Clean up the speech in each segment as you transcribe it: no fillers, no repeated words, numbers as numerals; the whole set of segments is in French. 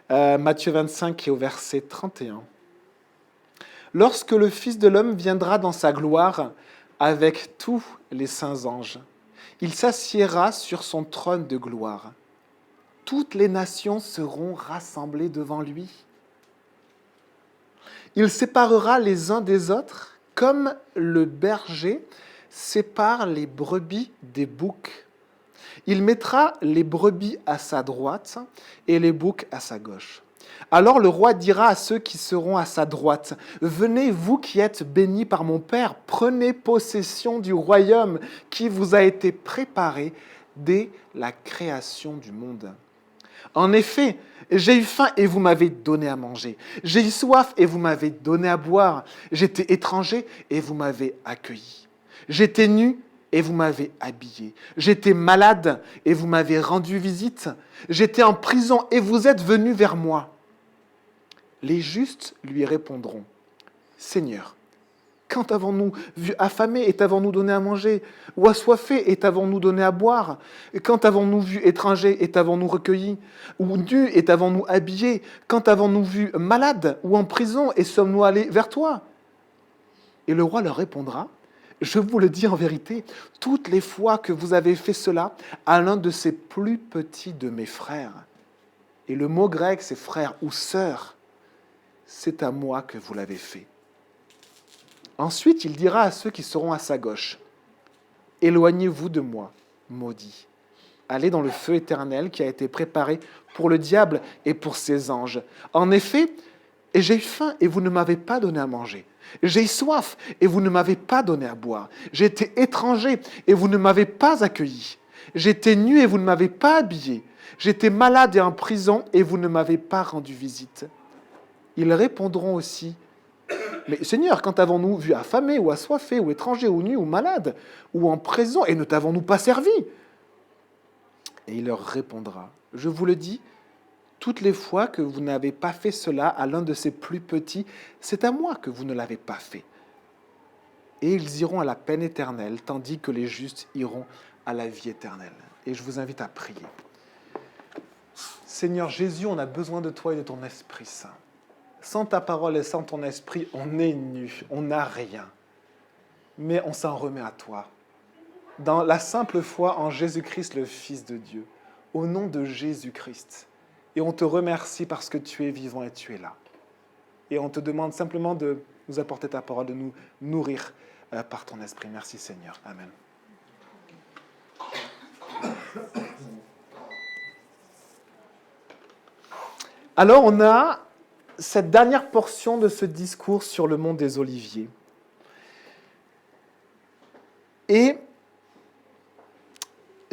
Matthieu 25 et au verset 31. Lorsque le Fils de l'homme viendra dans sa gloire avec tous les saints anges, il s'assiera sur son trône de gloire. Toutes les nations seront rassemblées devant lui. Il séparera les uns des autres comme le berger sépare les brebis des boucs. Il mettra les brebis à sa droite et les boucs à sa gauche. Alors le roi dira à ceux qui seront à sa droite, « Venez, vous qui êtes bénis par mon Père, prenez possession du royaume qui vous a été préparé dès la création du monde. En effet, j'ai eu faim et vous m'avez donné à manger. J'ai eu soif et vous m'avez donné à boire. J'étais étranger et vous m'avez accueilli. J'étais nu et vous m'avez habillé. J'étais malade et vous m'avez rendu visite. J'étais en prison et vous êtes venus vers moi. » Les justes lui répondront, « Seigneur, quand avons-nous vu affamé et t'avons-nous donné à manger, ou assoiffé et t'avons-nous donné à boire? Quand avons-nous vu étranger et t'avons-nous recueilli, ou nu et t'avons-nous habillé? Quand avons-nous vu malade ou en prison et sommes-nous allés vers toi ?» Et le roi leur répondra, « Je vous le dis en vérité, toutes les fois que vous avez fait cela à l'un de ces plus petits de mes frères, et le mot grec c'est frère ou sœur, c'est à moi que vous l'avez fait. » Ensuite, il dira à ceux qui seront à sa gauche, « Éloignez-vous de moi, maudits. Allez dans le feu éternel qui a été préparé pour le diable et pour ses anges. En effet, j'ai eu faim et vous ne m'avez pas donné à manger. J'ai eu soif et vous ne m'avez pas donné à boire. J'étais étranger et vous ne m'avez pas accueilli. J'étais nu et vous ne m'avez pas habillé. J'étais malade et en prison et vous ne m'avez pas rendu visite. » Ils répondront aussi, « Mais Seigneur, quand avons-nous vu affamé ou assoiffé ou étranger ou nu ou malade ou en prison et ne t'avons-nous pas servi ?» Et il leur répondra, « Je vous le dis, toutes les fois que vous n'avez pas fait cela à l'un de ces plus petits, c'est à moi que vous ne l'avez pas fait. » Et ils iront à la peine éternelle, tandis que les justes iront à la vie éternelle. Et je vous invite à prier. Seigneur Jésus, on a besoin de toi et de ton Esprit Saint. Sans ta parole et sans ton esprit, on est nu, on n'a rien. Mais on s'en remet à toi. Dans la simple foi en Jésus-Christ, le Fils de Dieu, au nom de Jésus-Christ. Et on te remercie parce que tu es vivant et tu es là. Et on te demande simplement de nous apporter ta parole, de nous nourrir par ton esprit. Merci Seigneur. Amen. Alors on a cette dernière portion de ce discours sur le mont des Oliviers. Et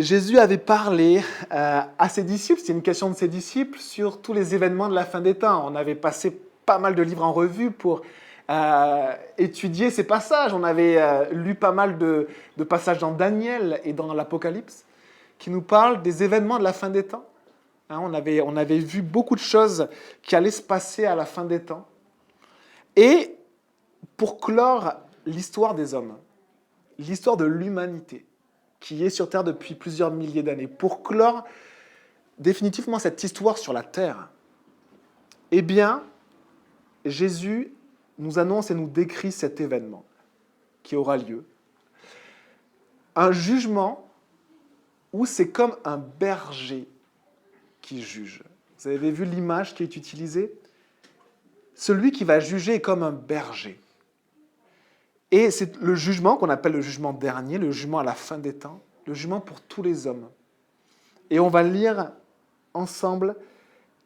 Jésus avait parlé à ses disciples, c'était une question de ses disciples, sur tous les événements de la fin des temps. On avait passé pas mal de livres en revue pour étudier ces passages. On avait lu pas mal de passages dans Daniel et dans l'Apocalypse qui nous parlent des événements de la fin des temps. On avait vu beaucoup de choses qui allaient se passer à la fin des temps. Et pour clore l'histoire des hommes, l'histoire de l'humanité, qui est sur Terre depuis plusieurs milliers d'années, pour clore définitivement cette histoire sur la Terre, eh bien, Jésus nous annonce et nous décrit cet événement qui aura lieu. Un jugement où c'est comme un berger qui juge. Vous avez vu l'image qui est utilisée? Celui qui va juger est comme un berger. Et c'est le jugement qu'on appelle le jugement dernier, le jugement à la fin des temps, le jugement pour tous les hommes. Et on va lire ensemble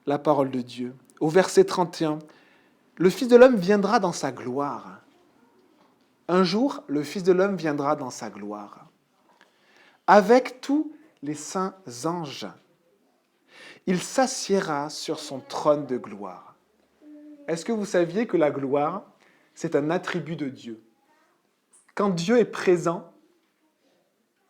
la parole de Dieu. Au verset 31, « Le Fils de l'homme viendra dans sa gloire. » Un jour, le Fils de l'homme viendra dans sa gloire. Avec tous les saints anges. Il s'assiera sur son trône de gloire. Est-ce que vous saviez que la gloire, c'est un attribut de Dieu? Quand Dieu est présent,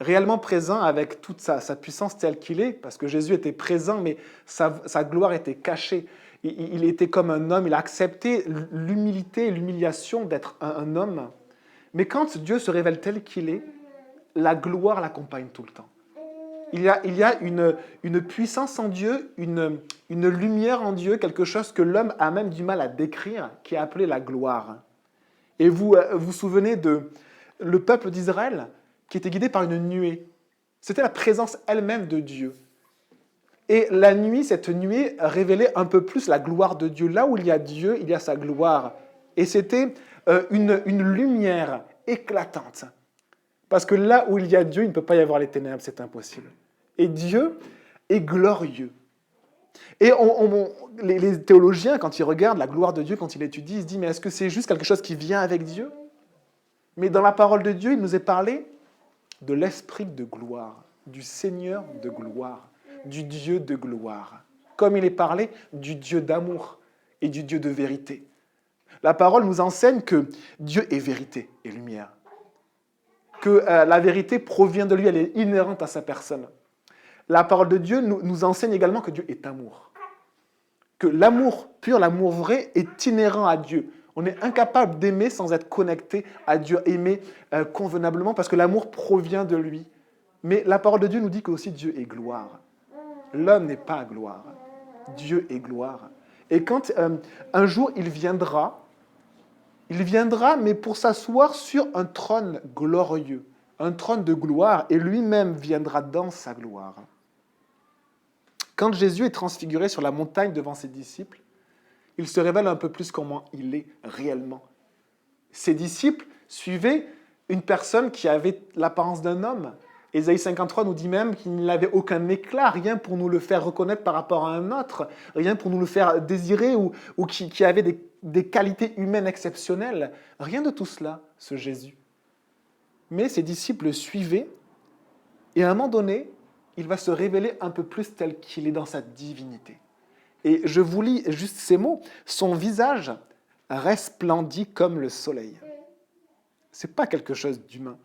réellement présent avec toute sa puissance telle qu'il est, parce que Jésus était présent, mais sa gloire était cachée. Il était comme un homme, il a accepté l'humilité et l'humiliation d'être un homme. Mais quand Dieu se révèle tel qu'il est, la gloire l'accompagne tout le temps. Il y a une puissance en Dieu, une lumière en Dieu, quelque chose que l'homme a même du mal à décrire, qui est appelé la gloire. Et vous souvenez de le peuple d'Israël qui était guidé par une nuée. C'était la présence elle-même de Dieu. Et la nuit, cette nuée révélait un peu plus la gloire de Dieu. Là où il y a Dieu, il y a sa gloire. Et c'était une lumière éclatante. Parce que là où il y a Dieu, il ne peut pas y avoir les ténèbres, c'est impossible. Et Dieu est glorieux. Et les théologiens, quand ils regardent la gloire de Dieu, quand ils l'étudient, ils se disent, mais est-ce que c'est juste quelque chose qui vient avec Dieu? Mais dans la parole de Dieu, il nous est parlé de l'esprit de gloire, du Seigneur de gloire, du Dieu de gloire. Comme il est parlé du Dieu d'amour et du Dieu de vérité. La parole nous enseigne que Dieu est vérité et lumière. Que la vérité provient de lui, elle est inhérente à sa personne. La parole de Dieu nous enseigne également que Dieu est amour. Que l'amour pur, l'amour vrai est inhérent à Dieu. On est incapable d'aimer sans être connecté à Dieu, aimer convenablement, parce que l'amour provient de lui. Mais la parole de Dieu nous dit que aussi Dieu est gloire. L'homme n'est pas gloire. Dieu est gloire. Et quand un jour il viendra, mais pour s'asseoir sur un trône glorieux, un trône de gloire, et lui-même viendra dans sa gloire. Quand Jésus est transfiguré sur la montagne devant ses disciples, il se révèle un peu plus comment il est réellement. Ses disciples suivaient une personne qui avait l'apparence d'un homme. Ésaïe 53 nous dit même qu'il n'avait aucun éclat, rien pour nous le faire reconnaître par rapport à un autre, rien pour nous le faire désirer ou qui avait des qualités humaines exceptionnelles. Rien de tout cela, ce Jésus. Mais ses disciples le suivaient et à un moment donné, il va se révéler un peu plus tel qu'il est dans sa divinité. Et je vous lis juste ces mots. Son visage resplendit comme le soleil. Ce n'est pas quelque chose d'humain.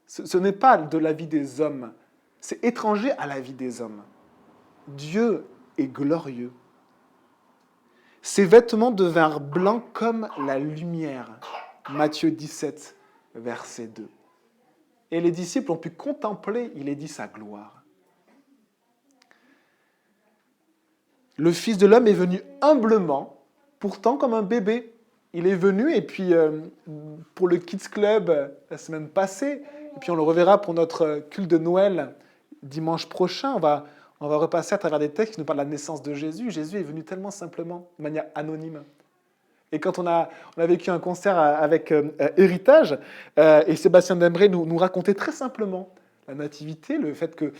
Ce n'est pas de la vie des hommes. C'est étranger à la vie des hommes. Dieu est glorieux. Ses vêtements devinrent blancs comme la lumière. Matthieu 17, verset 2. Et les disciples ont pu contempler, il est dit, sa gloire. Le Fils de l'homme est venu humblement, pourtant comme un bébé. Il est venu, et puis pour le Kids Club la semaine passée, et puis on le reverra pour notre culte de Noël dimanche prochain, on va repasser à travers des textes qui nous parlent de la naissance de Jésus. Jésus est venu tellement simplement, de manière anonyme. Et quand on a vécu un concert avec Héritage, et Sébastien Dembré nous racontait très simplement la nativité, le fait que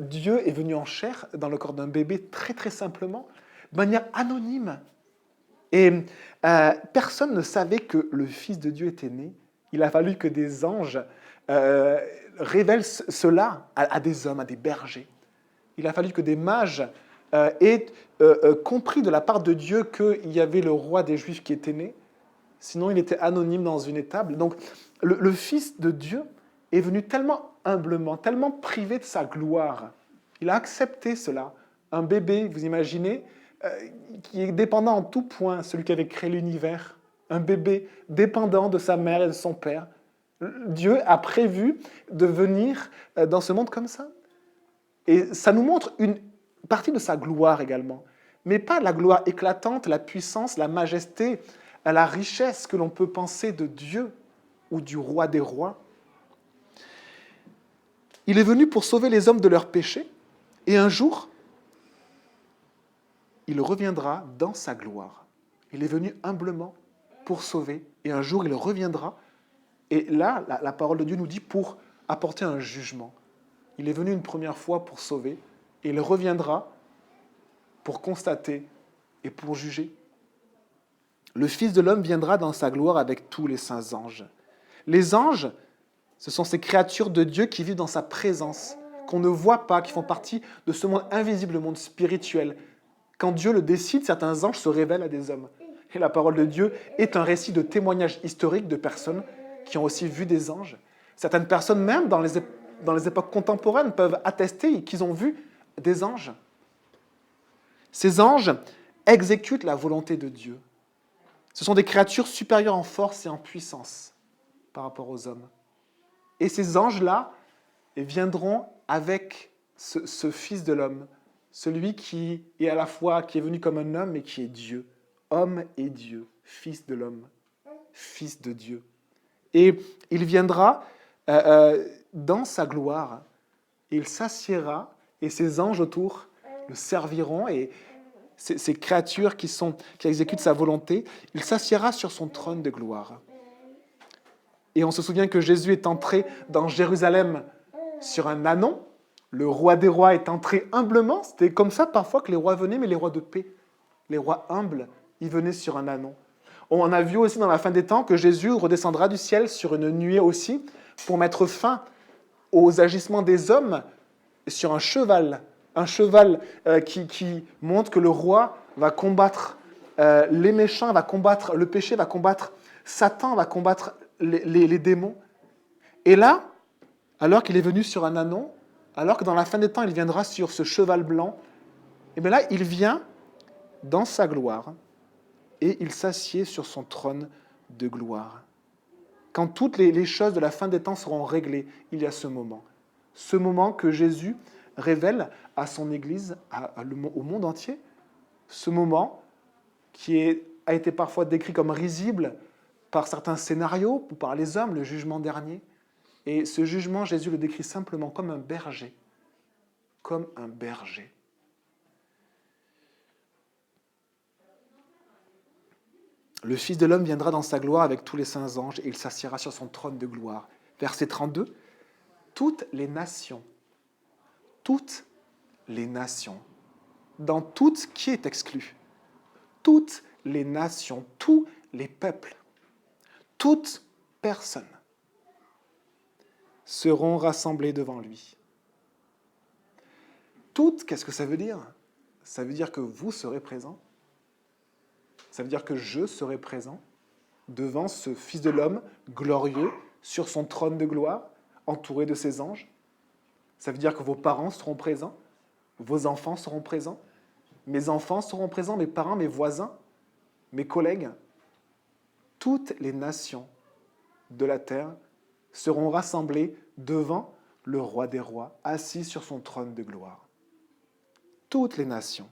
Dieu est venu en chair dans le corps d'un bébé très très simplement, de manière anonyme. Et personne ne savait que le Fils de Dieu était né. Il a fallu que des anges révèlent cela à des hommes, à des bergers. Il a fallu que des mages aient compris de la part de Dieu qu'il y avait le roi des Juifs qui était né. Sinon, il était anonyme dans une étable. Donc, le Fils de Dieu est venu tellement humblement, tellement privé de sa gloire. Il a accepté cela. Un bébé, vous imaginez, qui est dépendant en tout point, celui qui avait créé l'univers. Un bébé dépendant de sa mère et de son père. Dieu a prévu de venir dans ce monde comme ça. Et ça nous montre une partie de sa gloire également. Mais pas la gloire éclatante, la puissance, la majesté, la richesse que l'on peut penser de Dieu ou du roi des rois. Il est venu pour sauver les hommes de leurs péchés, et un jour, il reviendra dans sa gloire. Il est venu humblement pour sauver, et un jour il reviendra, et là, la parole de Dieu nous dit pour apporter un jugement. Il est venu une première fois pour sauver, et il reviendra pour constater et pour juger. Le Fils de l'homme viendra dans sa gloire avec tous les saints anges. Les anges, ce sont ces créatures de Dieu qui vivent dans sa présence, qu'on ne voit pas, qui font partie de ce monde invisible, le monde spirituel. Quand Dieu le décide, certains anges se révèlent à des hommes. Et la parole de Dieu est un récit de témoignages historiques de personnes qui ont aussi vu des anges. Certaines personnes, même dans les époques contemporaines, peuvent attester qu'ils ont vu des anges. Ces anges exécutent la volonté de Dieu. Ce sont des créatures supérieures en force et en puissance par rapport aux hommes. Et ces anges-là viendront avec ce Fils de l'homme, celui qui est à la fois, qui est venu comme un homme et qui est Dieu, homme et Dieu, Fils de l'homme, Fils de Dieu. Et il viendra dans sa gloire, il s'assiera et ses anges autour le serviront et ces créatures qui exécutent sa volonté, il s'assiera sur son trône de gloire. Et on se souvient que Jésus est entré dans Jérusalem sur un ânon. Le roi des rois est entré humblement. C'était comme ça parfois que les rois venaient, mais les rois de paix, les rois humbles, ils venaient sur un ânon. On a vu aussi dans la fin des temps que Jésus redescendra du ciel sur une nuée aussi pour mettre fin aux agissements des hommes sur un cheval qui montre que le roi va combattre les méchants, va combattre le péché, va combattre Satan, va combattre les démons. Et là, alors qu'il est venu sur un ânon, alors que dans la fin des temps, il viendra sur ce cheval blanc, et bien là, il vient dans sa gloire et il s'assied sur son trône de gloire. Quand toutes les choses de la fin des temps seront réglées, il y a ce moment que Jésus révèle à son Église, au monde entier, ce moment qui a été parfois décrit comme risible par certains scénarios ou par les hommes, le jugement dernier. Et ce jugement, Jésus le décrit simplement comme un berger. Comme un berger. Le Fils de l'homme viendra dans sa gloire avec tous les saints anges et il s'assiera sur son trône de gloire. Verset 32. Toutes les nations, dans toutes, qui est exclu? Toutes les nations, tous les peuples, toutes personnes seront rassemblées devant lui. Toutes, qu'est-ce que ça veut dire? Ça veut dire que vous serez présents. Ça veut dire que je serai présent devant ce Fils de l'homme glorieux sur son trône de gloire, entouré de ses anges. Ça veut dire que vos parents seront présents, vos enfants seront présents, mes enfants seront présents, mes parents, mes voisins, mes collègues. Toutes les nations de la terre seront rassemblées devant le roi des rois, assis sur son trône de gloire. Toutes les nations.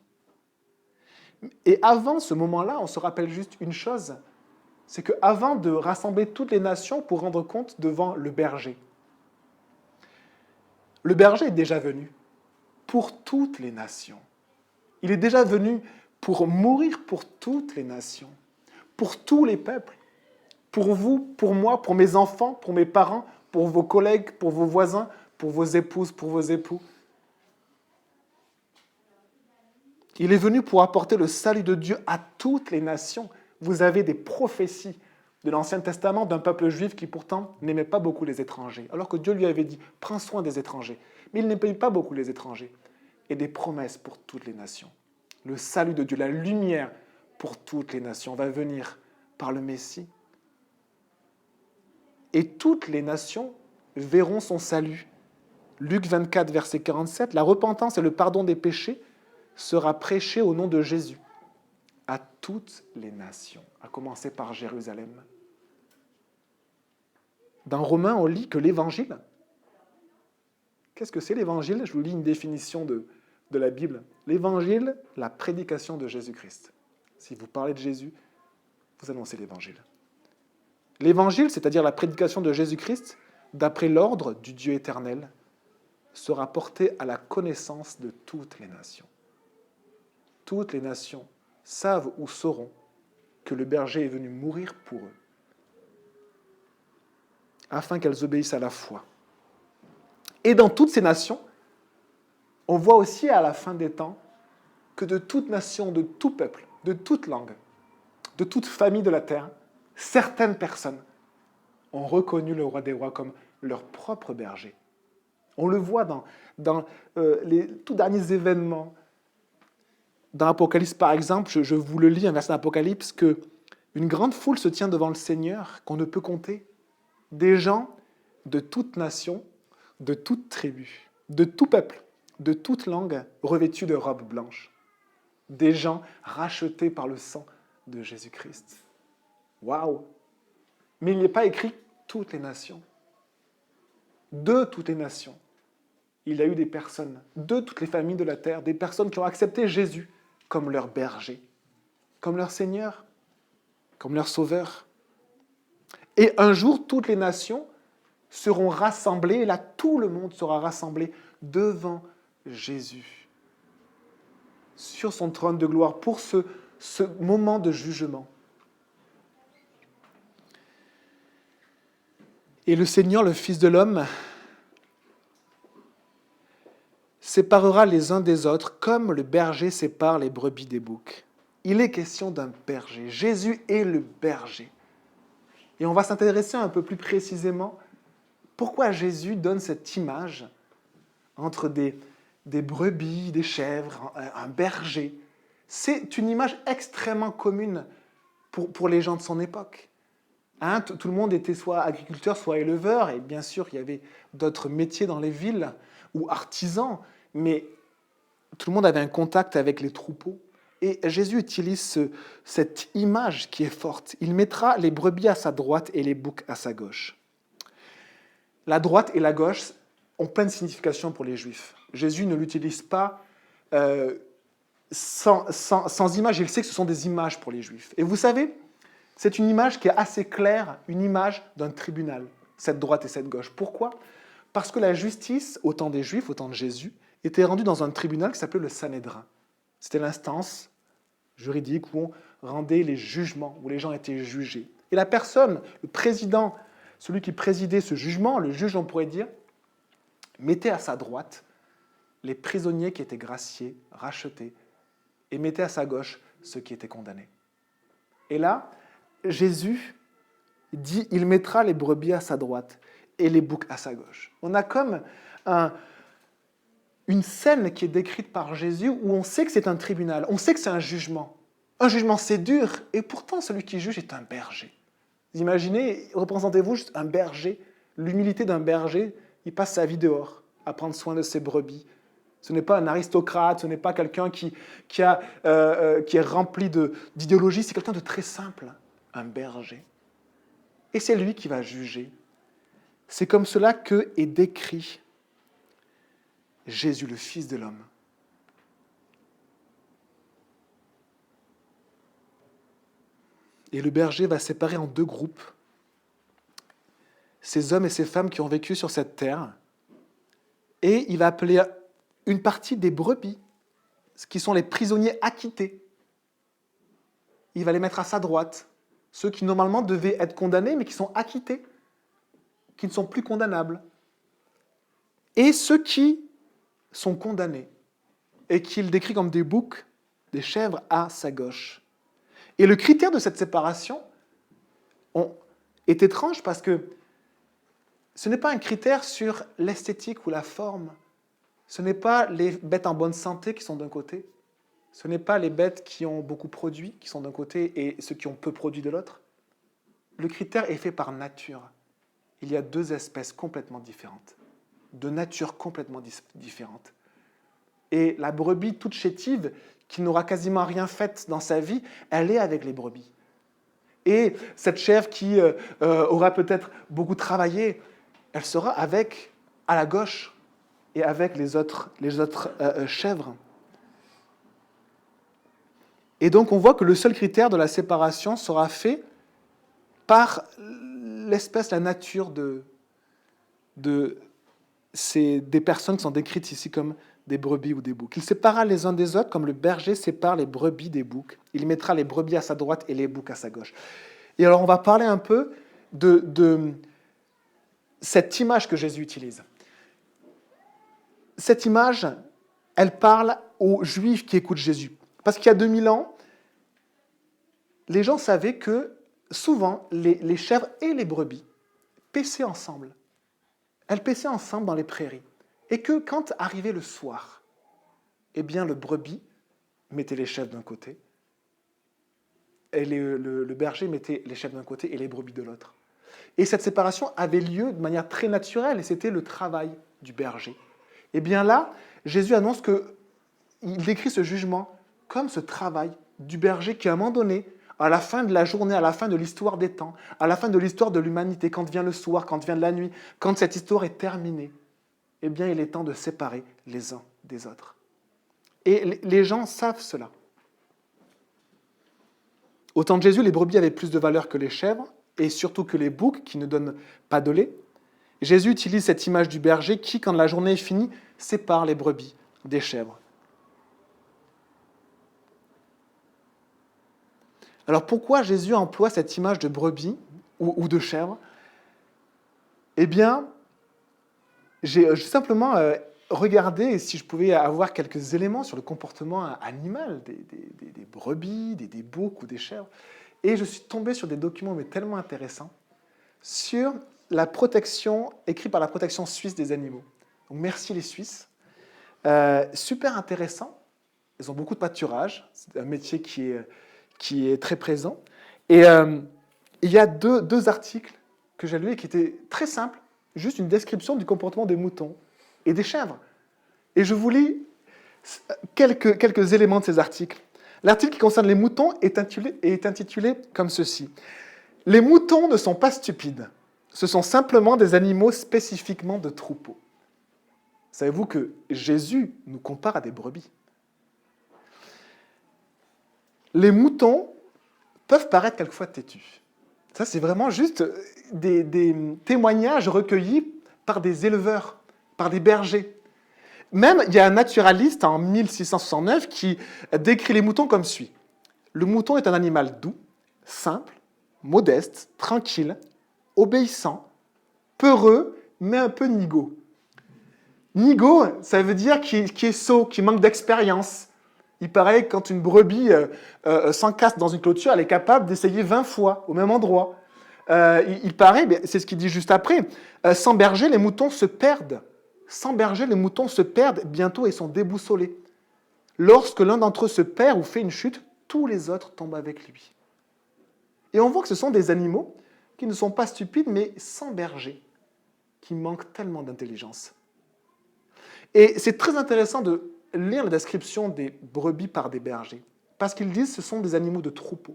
Et avant ce moment-là, on se rappelle juste une chose, c'est qu'avant de rassembler toutes les nations pour rendre compte devant le berger, le berger est déjà venu pour toutes les nations. Il est déjà venu pour mourir pour toutes les nations, pour tous les peuples, pour vous, pour moi, pour mes enfants, pour mes parents, pour vos collègues, pour vos voisins, pour vos épouses, pour vos époux. Il est venu pour apporter le salut de Dieu à toutes les nations. Vous avez des prophéties de l'Ancien Testament d'un peuple juif qui pourtant n'aimait pas beaucoup les étrangers, alors que Dieu lui avait dit « prends soin des étrangers ». Mais il n'aimait pas beaucoup les étrangers. Et des promesses pour toutes les nations. Le salut de Dieu, la lumière pour toutes les nations va venir par le Messie. Et toutes les nations verront son salut. Luc 24, verset 47, la repentance et le pardon des péchés sera prêché au nom de Jésus à toutes les nations, à commencer par Jérusalem. Dans Romains, on lit que l'Évangile, qu'est-ce que c'est l'Évangile? Je vous lis une définition de la Bible. L'Évangile, la prédication de Jésus-Christ. Si vous parlez de Jésus, vous annoncez l'Évangile. L'Évangile, c'est-à-dire la prédication de Jésus-Christ, d'après l'ordre du Dieu éternel, sera porté à la connaissance de toutes les nations. Toutes les nations savent ou sauront que le berger est venu mourir pour eux, afin qu'elles obéissent à la foi. Et dans toutes ces nations, on voit aussi à la fin des temps que de toute nation, de tout peuple, de toute langue, de toute famille de la terre, certaines personnes ont reconnu le roi des rois comme leur propre berger. On le voit dans les tout derniers événements. Dans l'Apocalypse, par exemple, je vous le lis, un verset d'Apocalypse, que une grande foule se tient devant le Seigneur, qu'on ne peut compter. Des gens de toute nation, de toute tribu, de tout peuple, de toute langue, revêtus de robes blanches. Des gens rachetés par le sang de Jésus-Christ. Waouh! Mais il n'y est pas écrit toutes les nations. De toutes les nations. il y a eu des personnes de toutes les familles de la terre, des personnes qui ont accepté Jésus comme leur berger, comme leur Seigneur, comme leur Sauveur. Et un jour, toutes les nations seront rassemblées, et là, tout le monde sera rassemblé devant Jésus, sur son trône de gloire, pour ce moment de jugement. Et le Seigneur, le Fils de l'homme, séparera les uns des autres comme le berger sépare les brebis des boucs. Il est question d'un berger. Jésus est le berger. Et on va s'intéresser un peu plus précisément pourquoi Jésus donne cette image entre des brebis, des chèvres, un berger. C'est une image extrêmement commune pour les gens de son époque. Hein, tout le monde était soit agriculteur, soit éleveur, et bien sûr, il y avait d'autres métiers dans les villes, ou artisans, mais tout le monde avait un contact avec les troupeaux. Et Jésus utilise cette image qui est forte. Il mettra les brebis à sa droite et les boucs à sa gauche. La droite et la gauche ont plein de significations pour les Juifs. Jésus ne l'utilise pas sans image. Il sait que ce sont des images pour les Juifs. Et vous savez, c'est une image qui est assez claire, une image d'un tribunal, cette droite et cette gauche. Pourquoi ? Parce que la justice, au temps des Juifs, au temps de Jésus, était rendue dans un tribunal qui s'appelait le Sanhédrin. C'était l'instance juridique où on rendait les jugements, où les gens étaient jugés. Et la personne, le président, celui qui présidait ce jugement, le juge, on pourrait dire, mettait à sa droite les prisonniers qui étaient graciés, rachetés, et mettait à sa gauche ceux qui étaient condamnés. Et là, Jésus dit, il mettra les brebis à sa droite et les boucs à sa gauche. On a comme une scène qui est décrite par Jésus où on sait que c'est un tribunal, on sait que c'est un jugement. Un jugement, c'est dur, et pourtant celui qui juge est un berger. Vous imaginez, représentez-vous juste un berger, l'humilité d'un berger, il passe sa vie dehors à prendre soin de ses brebis. Ce n'est pas un aristocrate, ce n'est pas quelqu'un qui est rempli d'idéologie, c'est quelqu'un de très simple, un berger. Et c'est lui qui va juger. C'est comme cela que est décrit Jésus, le Fils de l'homme. Et le berger va séparer en deux groupes ces hommes et ces femmes qui ont vécu sur cette terre, et il va appeler une partie des brebis, qui sont les prisonniers acquittés. Il va les mettre à sa droite, ceux qui normalement devaient être condamnés, mais qui sont acquittés, qui ne sont plus condamnables. Et ceux qui sont condamnés, et qu'il décrit comme des boucs, des chèvres, à sa gauche. Et le critère de cette séparation est étrange parce que ce n'est pas un critère sur l'esthétique ou la forme. Ce n'est pas les bêtes en bonne santé qui sont d'un côté. Ce n'est pas les bêtes qui ont beaucoup produit qui sont d'un côté et ceux qui ont peu produit de l'autre. Le critère est fait par nature. Il y a deux espèces complètement différentes, de nature complètement différente. Et la brebis toute chétive, qui n'aura quasiment rien fait dans sa vie, elle est avec les brebis. Et cette chèvre qui aura peut-être beaucoup travaillé, elle sera à la gauche et avec les autres chèvres. Et donc on voit que le seul critère de la séparation sera fait par l'espèce, la nature des personnes qui sont décrites ici comme des brebis ou des boucs. Il sépara les uns des autres comme le berger sépare les brebis des boucs. Il mettra les brebis à sa droite et les boucs à sa gauche. Et alors on va parler un peu de cette image que Jésus utilise. Cette image, elle parle aux Juifs qui écoutent Jésus. Parce qu'il y a 2000 ans, les gens savaient que souvent les chèvres et les brebis paissaient ensemble. Elles paissaient ensemble dans les prairies. Et que quand arrivait le soir, eh bien le brebis mettait les chèvres d'un côté, et le berger mettait les chèvres d'un côté et les brebis de l'autre. Et cette séparation avait lieu de manière très naturelle, et c'était le travail du berger. Et bien là, Jésus annonce qu'il décrit ce jugement comme ce travail du berger qui, à un moment donné, à la fin de la journée, à la fin de l'histoire des temps, à la fin de l'histoire de l'humanité, quand vient le soir, quand vient la nuit, quand cette histoire est terminée, eh bien, il est temps de séparer les uns des autres. Et les gens savent cela. Au temps de Jésus, les brebis avaient plus de valeur que les chèvres, et surtout que les boucs qui ne donnent pas de lait. Jésus utilise cette image du berger qui, quand la journée est finie, sépare les brebis des chèvres. Alors pourquoi Jésus emploie cette image de brebis ou de chèvre? Eh bien, j'ai simplement regardé si je pouvais avoir quelques éléments sur le comportement animal des brebis, des boucs ou des chèvres. Et je suis tombé sur des documents mais tellement intéressants sur la protection, écrit par la protection suisse des animaux. Donc merci les Suisses. Super intéressant. Ils ont beaucoup de pâturage. C'est un métier qui est très présent. Et il y a deux articles que j'ai lus qui étaient très simples, juste une description du comportement des moutons et des chèvres. Et je vous lis quelques éléments de ces articles. L'article qui concerne les moutons est intitulé comme ceci. « Les moutons ne sont pas stupides. Ce sont simplement des animaux spécifiquement de troupeaux. » Savez-vous que Jésus nous compare à des brebis? Les moutons peuvent paraître quelquefois têtus. Ça, c'est vraiment juste des témoignages recueillis par des éleveurs, par des bergers. Même, il y a un naturaliste en 1669 qui décrit les moutons comme suit. Le mouton est un animal doux, simple, modeste, tranquille, obéissant, peureux, mais un peu nigaud. Nigaud, ça veut dire qui est sot, qui manque d'expérience. Il paraît que quand une brebis s'encasse dans une clôture, elle est capable d'essayer 20 fois au même endroit. Il paraît, c'est ce qu'il dit juste après, sans berger, les moutons se perdent. Sans berger, les moutons se perdent bientôt et sont déboussolés. Lorsque l'un d'entre eux se perd ou fait une chute, tous les autres tombent avec lui. Et on voit que ce sont des animaux qui ne sont pas stupides, mais sans berger, qui manquent tellement d'intelligence. Et c'est très intéressant de lire la description des brebis par des bergers, parce qu'ils disent que ce sont des animaux de troupeau,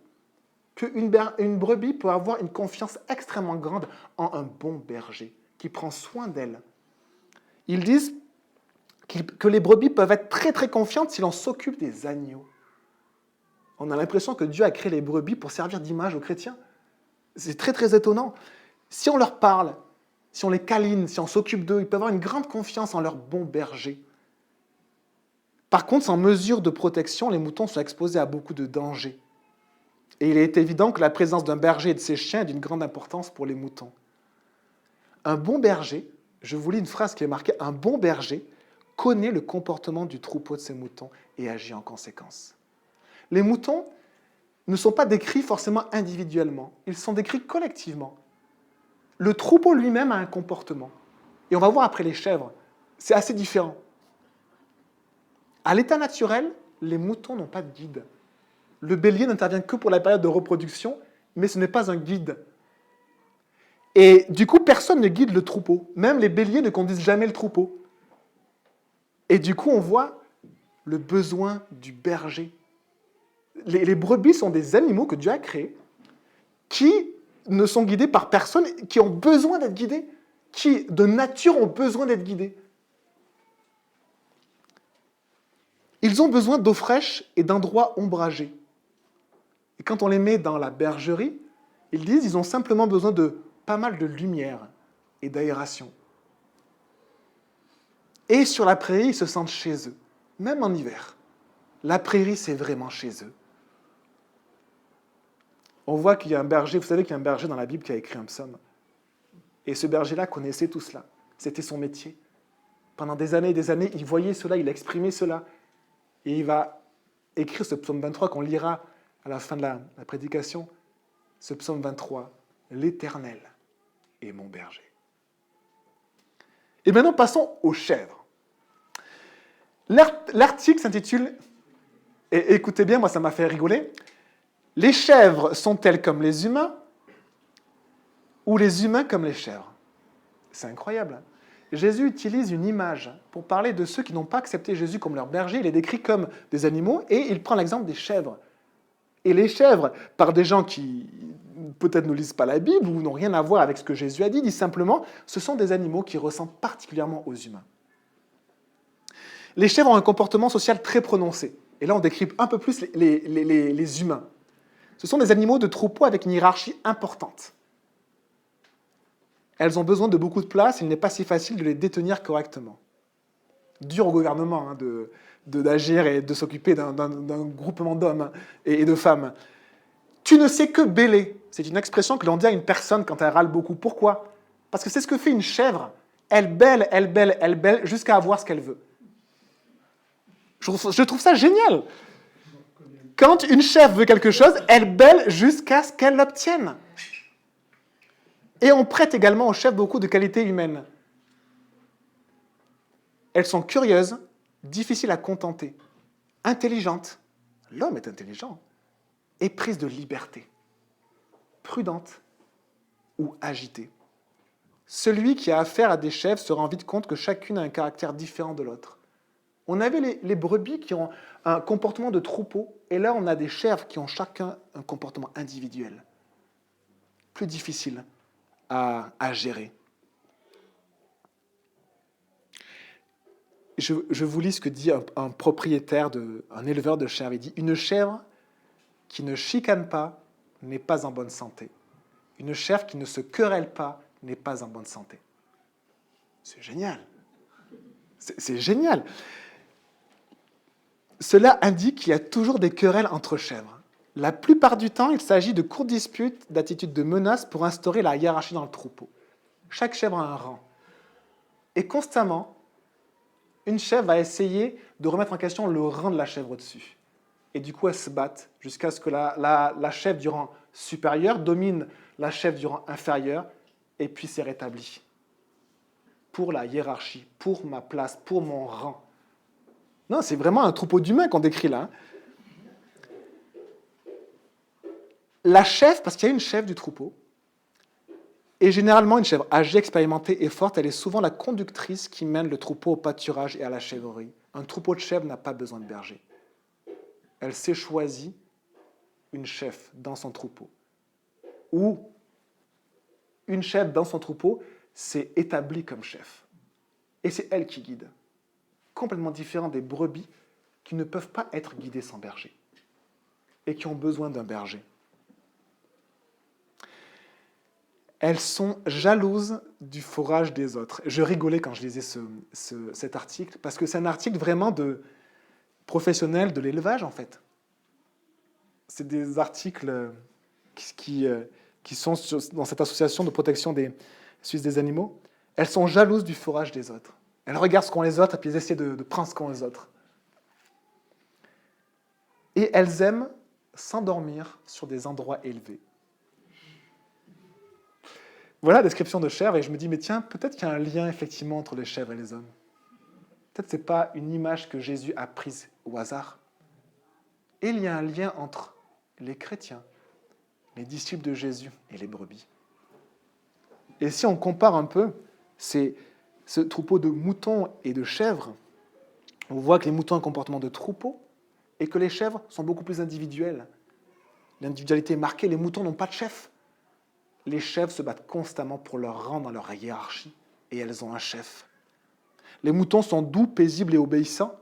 qu'une brebis peut avoir une confiance extrêmement grande en un bon berger, qui prend soin d'elle. Ils disent que les brebis peuvent être très très confiantes si l'on s'occupe des agneaux. On a l'impression que Dieu a créé les brebis pour servir d'image aux chrétiens. C'est très très étonnant. Si on leur parle, si on les câline, si on s'occupe d'eux, ils peuvent avoir une grande confiance en leur bon berger. Par contre, sans mesure de protection, les moutons sont exposés à beaucoup de dangers. Et il est évident que la présence d'un berger et de ses chiens est d'une grande importance pour les moutons. Un bon berger, je vous lis une phrase qui est marquée, un bon berger connaît le comportement du troupeau de ses moutons et agit en conséquence. Les moutons ne sont pas décrits forcément individuellement, ils sont décrits collectivement. Le troupeau lui-même a un comportement. Et on va voir après les chèvres, c'est assez différent. À l'état naturel, les moutons n'ont pas de guide. Le bélier n'intervient que pour la période de reproduction, mais ce n'est pas un guide. Et du coup, personne ne guide le troupeau. Même les béliers ne conduisent jamais le troupeau. Et du coup, on voit le besoin du berger. Les brebis sont des animaux que Dieu a créés, qui ne sont guidés par personne, qui ont besoin d'être guidés, qui, de nature, ont besoin d'être guidés. Ils ont besoin d'eau fraîche et d'endroits ombragés. Et quand on les met dans la bergerie, ils disent qu'ils ont simplement besoin de pas mal de lumière et d'aération. Et sur la prairie, ils se sentent chez eux, même en hiver. La prairie, c'est vraiment chez eux. On voit qu'il y a un berger, vous savez qu'il y a un berger dans la Bible qui a écrit un psaume. Et ce berger-là connaissait tout cela. C'était son métier. Pendant des années, il voyait cela, il exprimait cela. Et il va écrire ce psaume 23 qu'on lira à la fin de la prédication. Ce psaume 23, « L'Éternel est mon berger ». Et maintenant, passons aux chèvres. L'article s'intitule, et écoutez bien, moi ça m'a fait rigoler, « Les chèvres sont-elles comme les humains ou les humains comme les chèvres ?» C'est incroyable. Jésus utilise une image pour parler de ceux qui n'ont pas accepté Jésus comme leur berger. Il les décrit comme des animaux et il prend l'exemple des chèvres. Et les chèvres, par des gens qui peut-être ne lisent pas la Bible ou n'ont rien à voir avec ce que Jésus a dit, disent simplement, ce sont des animaux qui ressemblent particulièrement aux humains. Les chèvres ont un comportement social très prononcé. Et là, on décrit un peu plus les humains. Ce sont des animaux de troupeau avec une hiérarchie importante. Elles ont besoin de beaucoup de place, il n'est pas si facile de les détenir correctement. Dur au gouvernement d'agir et de s'occuper d'un groupement d'hommes et de femmes. Tu ne sais que bêler. C'est une expression que l'on dit à une personne quand elle râle beaucoup. Pourquoi? Parce que c'est ce que fait une chèvre. Elle bêle, elle bêle, elle bêle, jusqu'à avoir ce qu'elle veut. Je trouve ça génial. Quand une chèvre veut quelque chose, elle bêle jusqu'à ce qu'elle l'obtienne. Et on prête également aux chèvres beaucoup de qualités humaines. Elles sont curieuses, difficiles à contenter, intelligentes. L'homme est intelligent. Éprise de liberté, prudente ou agitée. Celui qui a affaire à des chèvres se rend vite compte que chacune a un caractère différent de l'autre. On avait les brebis qui ont un comportement de troupeau, et là on a des chèvres qui ont chacun un comportement individuel, plus difficile à gérer. Je vous lis ce que dit un propriétaire, un éleveur de chèvres. Il dit « Une chèvre qui ne chicane pas n'est pas en bonne santé. Une chèvre qui ne se querelle pas n'est pas en bonne santé. » C'est génial. C'est génial. Cela indique qu'il y a toujours des querelles entre chèvres. La plupart du temps, il s'agit de courtes disputes, d'attitudes de menaces pour instaurer la hiérarchie dans le troupeau. Chaque chèvre a un rang. Et constamment, une chèvre va essayer de remettre en question le rang de la chèvre au-dessus. Et du coup, elles se battent jusqu'à ce que la chèvre du rang supérieur domine la chèvre du rang inférieur, et puis c'est rétabli. Pour la hiérarchie, pour ma place, pour mon rang. Non, c'est vraiment un troupeau d'humains qu'on décrit là. La chèvre, parce qu'il y a une chèvre du troupeau, et généralement une chèvre âgée, expérimentée et forte, elle est souvent la conductrice qui mène le troupeau au pâturage et à la chèvrerie. Un troupeau de chèvres n'a pas besoin de berger. Elle s'est choisie une chef dans son troupeau. Ou une chèvre dans son troupeau s'est établie comme chef. Et c'est elle qui guide. Complètement différent des brebis qui ne peuvent pas être guidées sans berger et qui ont besoin d'un berger. Elles sont jalouses du fourrage des autres. Je rigolais quand je lisais cet article parce que c'est un article vraiment de professionnel de l'élevage en fait. C'est des articles qui sont dans cette association de protection des Suisses des animaux. Elles sont jalouses du fourrage des autres. Elles regardent ce qu'ont les autres et puis elles essaient de prendre ce qu'ont les autres. Et elles aiment s'endormir sur des endroits élevés. Voilà la description de chèvres et je me dis, mais tiens, peut-être qu'il y a un lien effectivement entre les chèvres et les hommes. Peut-être que ce n'est pas une image que Jésus a prise au hasard. Et il y a un lien entre les chrétiens, les disciples de Jésus et les brebis. Et si on compare un peu ce troupeau de moutons et de chèvres, on voit que les moutons ont un comportement de troupeau et que les chèvres sont beaucoup plus individuelles. L'individualité est marquée, les moutons n'ont pas de chef. Les chèvres se battent constamment pour leur rang dans leur hiérarchie et elles ont un chef. Les moutons sont doux, paisibles et obéissants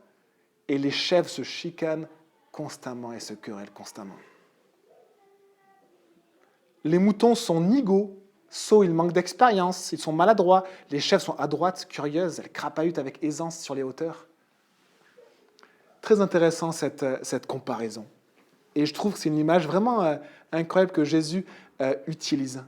et les chèvres se chicanent constamment et se querellent constamment. Les moutons sont nigauds, sots, ils manquent d'expérience, ils sont maladroits. Les chèvres sont adroites, curieuses, elles crapahutent avec aisance sur les hauteurs. Très intéressant cette comparaison. Et je trouve que c'est une image vraiment incroyable que Jésus utilise.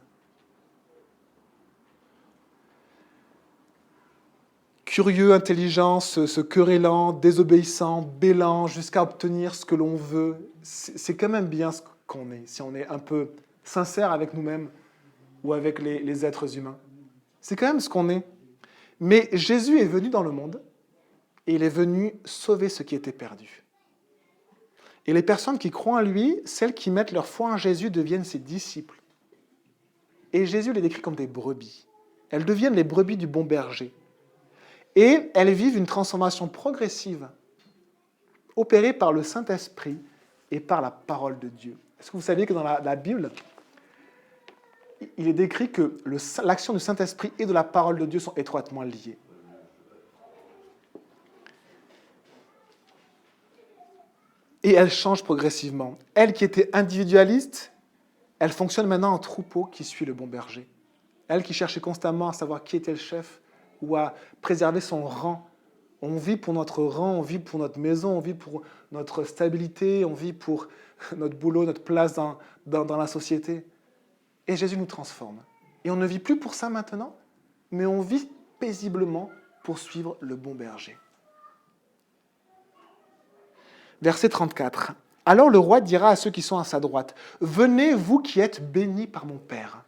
Curieux, intelligent, se querellant, désobéissant, bêlant, jusqu'à obtenir ce que l'on veut. C'est quand même bien ce qu'on est, si on est un peu sincère avec nous-mêmes ou avec les êtres humains. C'est quand même ce qu'on est. Mais Jésus est venu dans le monde et il est venu sauver ce qui était perdu. Et les personnes qui croient en lui, celles qui mettent leur foi en Jésus, deviennent ses disciples. Et Jésus les décrit comme des brebis. Elles deviennent les brebis du bon berger. Et elles vivent une transformation progressive, opérée par le Saint-Esprit et par la parole de Dieu. Est-ce que vous saviez que dans la Bible, il est décrit que l'action du Saint-Esprit et de la parole de Dieu sont étroitement liées? Et elle change progressivement. Elle qui était individualiste, elle fonctionne maintenant en troupeau qui suit le bon berger. Elle qui cherchait constamment à savoir qui était le chef ou à préserver son rang. On vit pour notre rang, on vit pour notre maison, on vit pour notre stabilité, on vit pour notre boulot, notre place dans la société. Et Jésus nous transforme. Et on ne vit plus pour ça maintenant, mais on vit paisiblement pour suivre le bon berger. Verset 34. Alors le roi dira à ceux qui sont à sa droite, « Venez, vous qui êtes bénis par mon Père.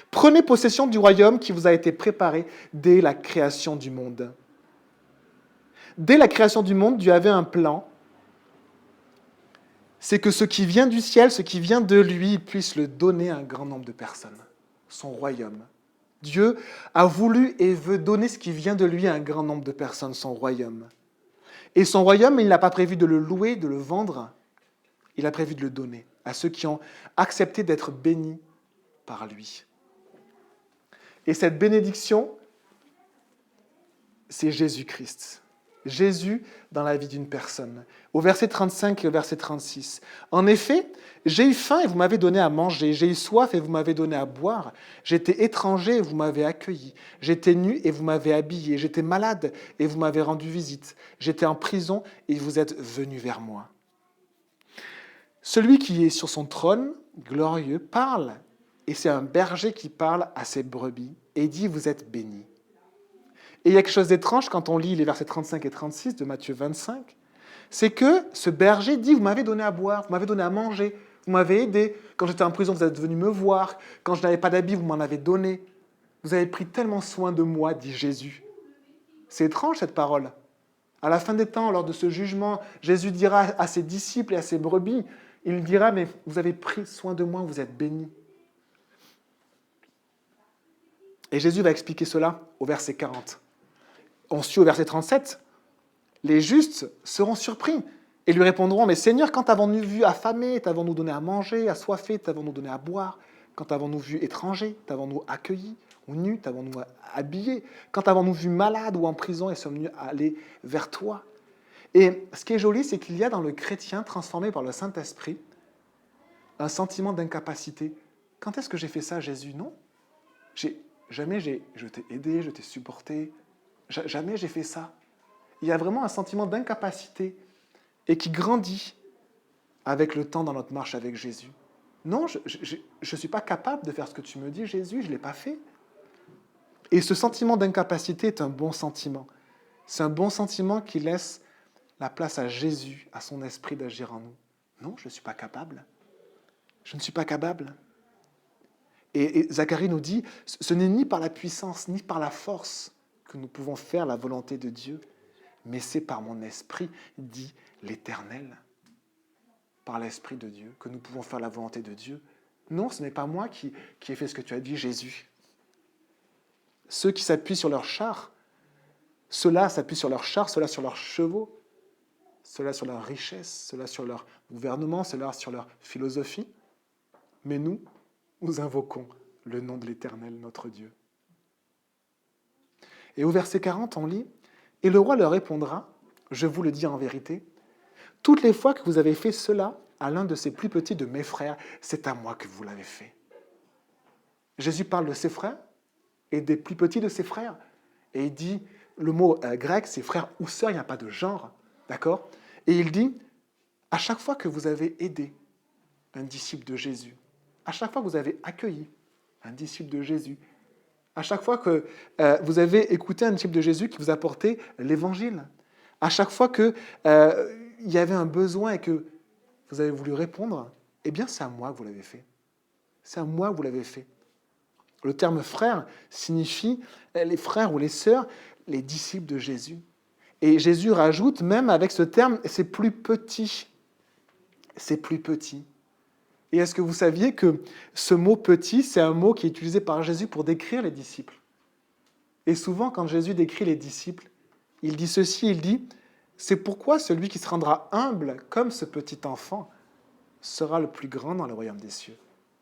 Prenez possession du royaume qui vous a été préparé dès la création du monde. » Dès la création du monde, Dieu avait un plan. C'est que ce qui vient du ciel, ce qui vient de lui, puisse le donner à un grand nombre de personnes. Son royaume. Dieu a voulu et veut donner ce qui vient de lui à un grand nombre de personnes, son royaume. Et son royaume, il n'a pas prévu de le louer, de le vendre. Il a prévu de le donner à ceux qui ont accepté d'être bénis par lui. Et cette bénédiction, c'est Jésus-Christ. Jésus dans la vie d'une personne. Au verset 35 et au verset 36. En effet, j'ai eu faim et vous m'avez donné à manger. J'ai eu soif et vous m'avez donné à boire. J'étais étranger et vous m'avez accueilli. J'étais nu et vous m'avez habillé. J'étais malade et vous m'avez rendu visite. J'étais en prison et vous êtes venus vers moi. Celui qui est sur son trône, glorieux, parle. Et c'est un berger qui parle à ses brebis et dit « Vous êtes bénis ». Et il y a quelque chose d'étrange quand on lit les versets 35 et 36 de Matthieu 25, c'est que ce berger dit « Vous m'avez donné à boire, vous m'avez donné à manger, vous m'avez aidé. Quand j'étais en prison, vous êtes venu me voir. Quand je n'avais pas d'habit, vous m'en avez donné. Vous avez pris tellement soin de moi, dit Jésus. » C'est étrange cette parole. À la fin des temps, lors de ce jugement, Jésus dira à ses disciples et à ses brebis, il dira « Mais vous avez pris soin de moi, vous êtes bénis. » Et Jésus va expliquer cela au verset 40. On suit au verset 37. Les justes seront surpris et lui répondront « Mais Seigneur, quand t'avons-nous vu affamé, t'avons-nous donné à manger, assoiffé, t'avons-nous donné à boire? Quand t'avons-nous vu étranger, t'avons-nous accueilli? Ou nu, t'avons-nous habillé? Quand t'avons-nous vu malade ou en prison et sommes-nous allés vers toi ?» Et ce qui est joli, c'est qu'il y a dans le chrétien transformé par le Saint-Esprit un sentiment d'incapacité. Quand est-ce que j'ai fait ça, Jésus? Non. Jamais je t'ai aidé, je t'ai supporté. Jamais j'ai fait ça. Il y a vraiment un sentiment d'incapacité et qui grandit avec le temps dans notre marche avec Jésus. Non, je ne suis pas capable de faire ce que tu me dis, Jésus, je ne l'ai pas fait. Et ce sentiment d'incapacité est un bon sentiment. C'est un bon sentiment qui laisse la place à Jésus, à son esprit d'agir en nous. Non, je ne suis pas capable. Je ne suis pas capable. Et Zacharie nous dit, ce n'est ni par la puissance, ni par la force que nous pouvons faire la volonté de Dieu, mais c'est par mon esprit, dit l'Éternel, par l'Esprit de Dieu, que nous pouvons faire la volonté de Dieu. Non, ce n'est pas moi qui ai fait ce que tu as dit, Jésus. Ceux qui s'appuient sur leurs chars, ceux-là s'appuient sur leurs chars, ceux-là sur leurs chevaux, ceux-là sur leur richesse, ceux-là sur leur gouvernement, ceux-là sur leur philosophie. Mais nous invoquons le nom de l'Éternel, notre Dieu. Et au verset 40, on lit « Et le roi leur répondra, je vous le dis en vérité, toutes les fois que vous avez fait cela à l'un de ces plus petits de mes frères, c'est à moi que vous l'avez fait. » Jésus parle de ses frères et des plus petits de ses frères. Et il dit, le mot grec, c'est frère ou sœur, il n'y a pas de genre, d'accord? Et il dit, à chaque fois que vous avez aidé un disciple de Jésus, à chaque fois que vous avez accueilli un disciple de Jésus, à chaque fois que vous avez écouté un disciple de Jésus qui vous apportait l'évangile, à chaque fois qu'il y avait un besoin et que vous avez voulu répondre, eh bien c'est à moi que vous l'avez fait. C'est à moi que vous l'avez fait. Le terme frère signifie les frères ou les sœurs, les disciples de Jésus. Et Jésus rajoute même avec ce terme, c'est plus petit. C'est plus petit. Et est-ce que vous saviez que ce mot petit, c'est un mot qui est utilisé par Jésus pour décrire les disciples? Et souvent, quand Jésus décrit les disciples, il dit ceci, il dit, c'est pourquoi celui qui se rendra humble comme ce petit enfant sera le plus grand dans le royaume des cieux.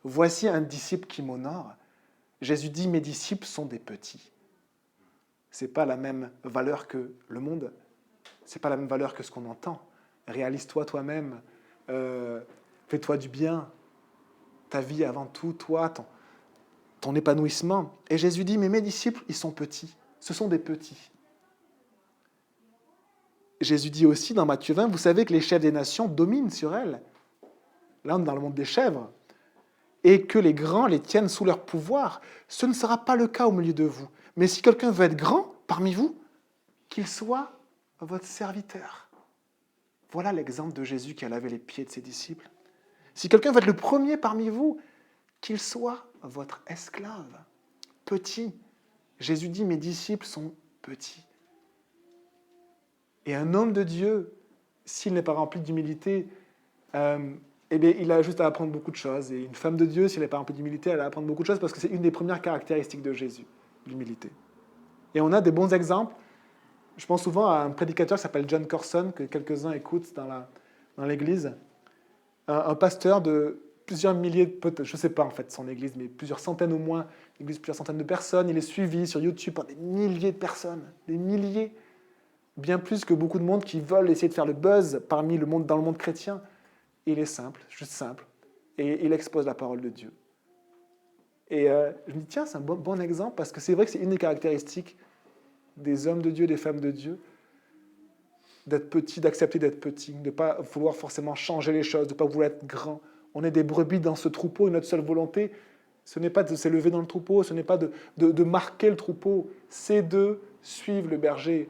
Voici un disciple qui m'honore. Jésus dit, mes disciples sont des petits. Ce n'est pas la même valeur que le monde. Ce n'est pas la même valeur que ce qu'on entend. Réalise-toi toi-même fais-toi du bien, ta vie avant tout, toi, ton épanouissement. Et Jésus dit, mais mes disciples, ils sont petits, ce sont des petits. Jésus dit aussi dans Matthieu 20, vous savez que les chefs des nations dominent sur elles. Là, on est dans le monde des chèvres. Et que les grands les tiennent sous leur pouvoir. Ce ne sera pas le cas au milieu de vous. Mais si quelqu'un veut être grand parmi vous, qu'il soit votre serviteur. Voilà l'exemple de Jésus qui a lavé les pieds de ses disciples. Si quelqu'un veut être le premier parmi vous, qu'il soit votre esclave, petit. Jésus dit, mes disciples sont petits. Et un homme de Dieu, s'il n'est pas rempli d'humilité, eh bien, il a juste à apprendre beaucoup de choses. Et une femme de Dieu, si elle n'est pas remplie d'humilité, elle a à apprendre beaucoup de choses parce que c'est une des premières caractéristiques de Jésus, l'humilité. Et on a des bons exemples. Je pense souvent à un prédicateur qui s'appelle John Corson, que quelques-uns écoutent dans l'église. Un pasteur de plusieurs milliers, peut-être, je ne sais pas en fait son église, mais plusieurs centaines au moins, l'église plusieurs centaines de personnes. Il est suivi sur YouTube par des milliers de personnes, des milliers, bien plus que beaucoup de monde qui veulent essayer de faire le buzz dans le monde chrétien. Il est simple, juste simple, et il expose la parole de Dieu. Et je me dis, tiens, c'est un bon exemple, parce que c'est vrai que c'est une des caractéristiques des hommes de Dieu, des femmes de Dieu, d'être petit, d'accepter d'être petit, de ne pas vouloir forcément changer les choses, de ne pas vouloir être grand. On est des brebis dans ce troupeau, et notre seule volonté, ce n'est pas de s'élever dans le troupeau, ce n'est pas de marquer le troupeau, c'est de suivre le berger.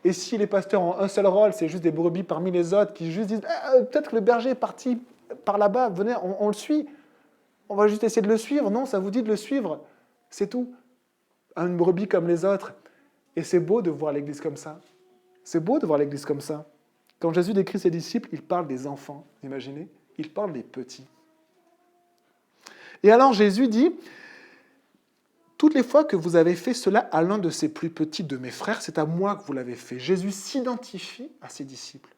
Et si les pasteurs ont un seul rôle, c'est juste des brebis parmi les autres qui juste disent peut-être que le berger est parti par là-bas, venez, on le suit. On va juste essayer de le suivre. Non, ça vous dit de le suivre. C'est tout. Une brebis comme les autres. Et c'est beau de voir l'Église comme ça. C'est beau de voir l'Église comme ça. Quand Jésus décrit ses disciples, il parle des enfants, vous imaginez ? Il parle des petits. Et alors Jésus dit, toutes les fois que vous avez fait cela à l'un de ces plus petits de mes frères, c'est à moi que vous l'avez fait. Jésus s'identifie à ses disciples.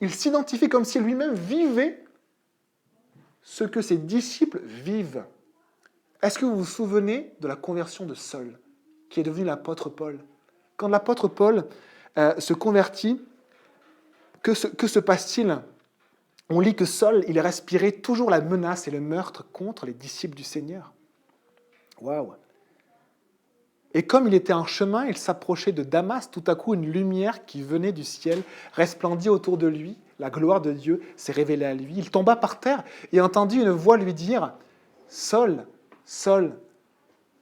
Il s'identifie comme si lui-même vivait ce que ses disciples vivent. Est-ce que vous vous souvenez de la conversion de Saul, qui est devenu l'apôtre Paul ? Quand l'apôtre Paul se convertit, que se passe-t-il ? On lit que Saul, il respirait toujours la menace et le meurtre contre les disciples du Seigneur. Waouh ! Et comme il était en chemin, il s'approchait de Damas. Tout à coup, une lumière qui venait du ciel resplendit autour de lui. La gloire de Dieu s'est révélée à lui. Il tomba par terre et entendit une voix lui dire « Saul, Saul,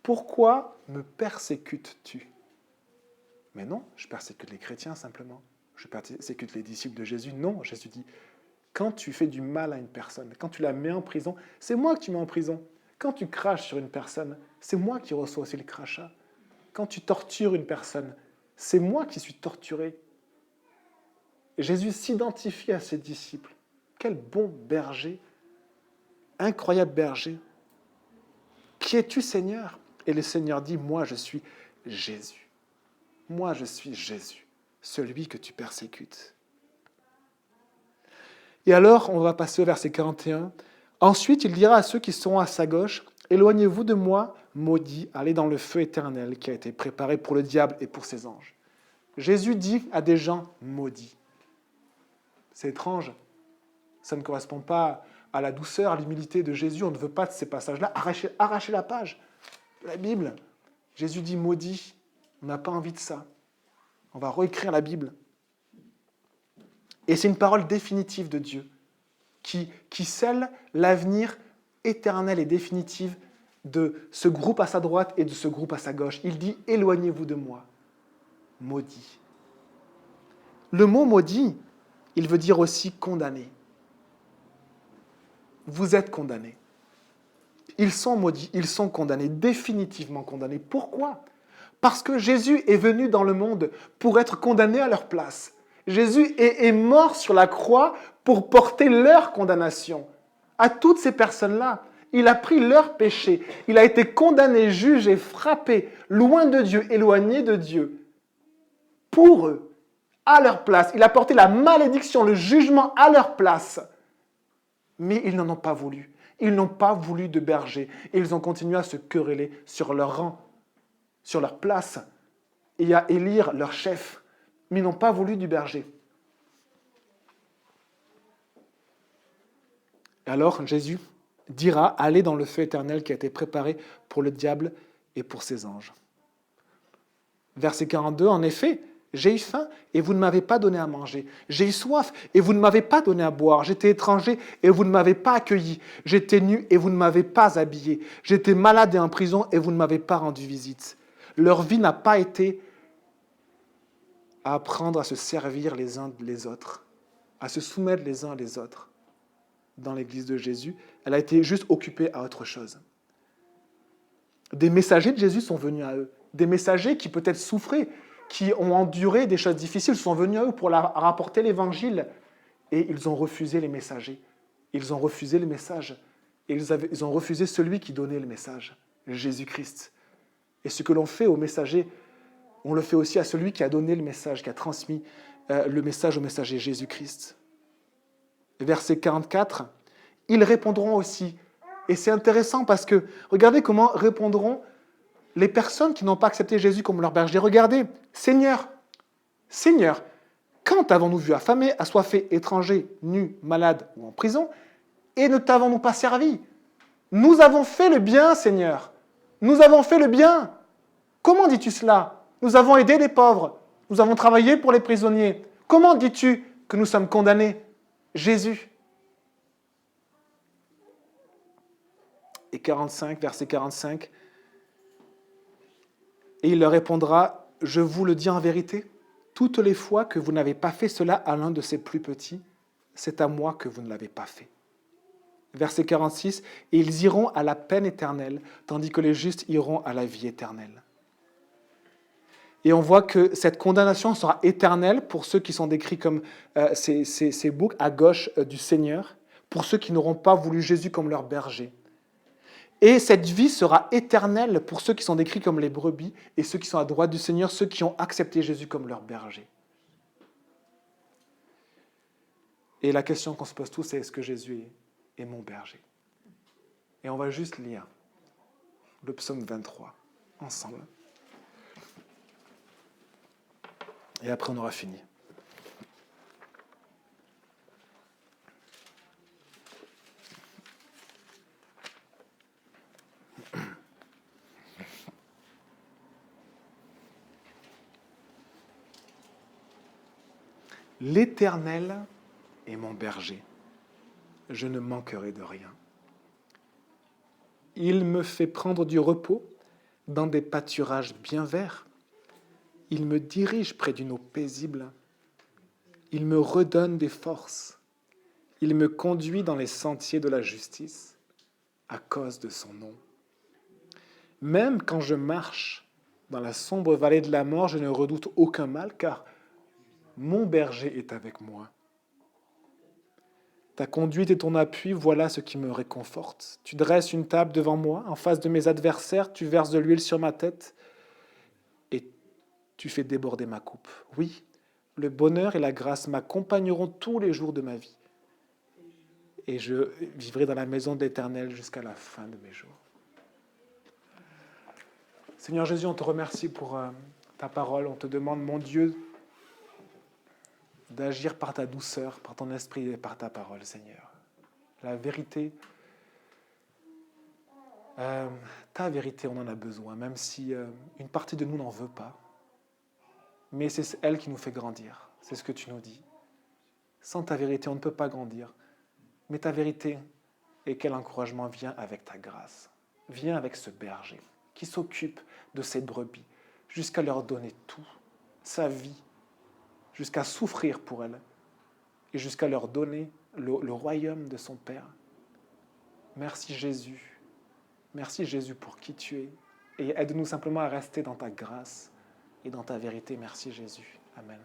pourquoi me persécutes-tu » Mais non, je persécute les chrétiens simplement. Je persécute les disciples de Jésus. Non, Jésus dit « Quand tu fais du mal à une personne, quand tu la mets en prison, c'est moi que tu mets en prison. Quand tu craches sur une personne, c'est moi qui reçois aussi le crachat. Quand tu tortures une personne, c'est moi qui suis torturé. » Et Jésus s'identifie à ses disciples. Quel bon berger, incroyable berger. Qui es-tu, Seigneur ? Et le Seigneur dit, moi je suis Jésus. Moi je suis Jésus, celui que tu persécutes. Et alors, on va passer au verset 41. Ensuite, il dira à ceux qui sont à sa gauche, éloignez-vous de moi, maudits, allez dans le feu éternel qui a été préparé pour le diable et pour ses anges. Jésus dit à des gens maudits. C'est étrange. Ça ne correspond pas à la douceur, à l'humilité de Jésus. On ne veut pas de ces passages-là. Arrachez la page de la Bible. Jésus dit maudit. On n'a pas envie de ça. On va réécrire la Bible. Et c'est une parole définitive de Dieu qui scelle l'avenir éternel et définitif de ce groupe à sa droite et de ce groupe à sa gauche. Il dit « Éloignez-vous de moi, maudit ». Le mot « maudit », il veut dire aussi « condamné ». Vous êtes condamnés. Ils sont maudits, ils sont condamnés, définitivement condamnés. Pourquoi ? Parce que Jésus est venu dans le monde pour être condamné à leur place. Jésus est mort sur la croix pour porter leur condamnation. À toutes ces personnes-là, il a pris leur péché. Il a été condamné, jugé, frappé, loin de Dieu, éloigné de Dieu. Pour eux, à leur place. Il a porté la malédiction, le jugement à leur place. Mais ils n'en ont pas voulu. Ils n'ont pas voulu de berger. Et ils ont continué à se quereller sur leur rang, sur leur place, et à élire leur chef. Mais ils n'ont pas voulu du berger. Et alors Jésus dira, allez dans le feu éternel qui a été préparé pour le diable et pour ses anges. Verset 42, en effet, j'ai eu faim et vous ne m'avez pas donné à manger. J'ai eu soif et vous ne m'avez pas donné à boire. J'étais étranger et vous ne m'avez pas accueilli. J'étais nu et vous ne m'avez pas habillé. J'étais malade et en prison et vous ne m'avez pas rendu visite. Leur vie n'a pas été à apprendre à se servir les uns les autres, à se soumettre les uns les autres dans l'église de Jésus. Elle a été juste occupée à autre chose. Des messagers de Jésus sont venus à eux. Des messagers qui peut-être souffraient, qui ont enduré des choses difficiles, sont venus à eux pour leur rapporter l'évangile. Et ils ont refusé les messagers. Ils ont refusé le message. Et ils ont refusé celui qui donnait le message, Jésus-Christ. Et ce que l'on fait aux messagers, on le fait aussi à celui qui a donné le message, qui a transmis le message au messager, Jésus-Christ. Verset 44, ils répondront aussi. Et c'est intéressant parce que regardez comment répondront les personnes qui n'ont pas accepté Jésus comme leur berger. Regardez, Seigneur, Seigneur, quand avons-nous vu affamé, assoiffé, étranger, nu, malade ou en prison, et ne t'avons-nous pas servi? Nous avons fait le bien, Seigneur. Nous avons fait le bien. Comment dis-tu cela? Nous avons aidé les pauvres. Nous avons travaillé pour les prisonniers. Comment dis-tu que nous sommes condamnés? Jésus. Et 45, verset 45, et il leur répondra, je vous le dis en vérité, toutes les fois que vous n'avez pas fait cela à l'un de ces plus petits, c'est à moi que vous ne l'avez pas fait. Verset 46, et ils iront à la peine éternelle, tandis que les justes iront à la vie éternelle. Et on voit que cette condamnation sera éternelle pour ceux qui sont décrits comme ces boucs à gauche du Seigneur, pour ceux qui n'auront pas voulu Jésus comme leur berger. Et cette vie sera éternelle pour ceux qui sont décrits comme les brebis et ceux qui sont à droite du Seigneur, ceux qui ont accepté Jésus comme leur berger. Et la question qu'on se pose tous, c'est est-ce que Jésus est mon berger? Et on va juste lire le psaume 23 ensemble. Et après, on aura fini. L'Éternel est mon berger. Je ne manquerai de rien. Il me fait prendre du repos dans des pâturages bien verts. Il me dirige près d'une eau paisible. Il me redonne des forces. Il me conduit dans les sentiers de la justice à cause de son nom. Même quand je marche dans la sombre vallée de la mort, je ne redoute aucun mal, car mon berger est avec moi. Ta conduite et ton appui, voilà ce qui me réconforte. Tu dresses une table devant moi, en face de mes adversaires, tu verses de l'huile sur ma tête et tu fais déborder ma coupe. Oui, le bonheur et la grâce m'accompagneront tous les jours de ma vie. Et je vivrai dans la maison de l'Éternel jusqu'à la fin de mes jours. Seigneur Jésus, on te remercie pour ta parole. On te demande, mon Dieu, d'agir par ta douceur, par ton esprit et par ta parole, Seigneur. La vérité, ta vérité, on en a besoin, même si une partie de nous n'en veut pas. Mais c'est elle qui nous fait grandir. C'est ce que tu nous dis. Sans ta vérité, on ne peut pas grandir. Mais ta vérité, et quel encouragement vient avec ta grâce. Viens avec ce berger qui s'occupe de ces brebis jusqu'à leur donner tout, sa vie, jusqu'à souffrir pour elles et jusqu'à leur donner le royaume de son Père. Merci Jésus. Merci Jésus pour qui tu es. Et aide-nous simplement à rester dans ta grâce et dans ta vérité. Merci Jésus. Amen.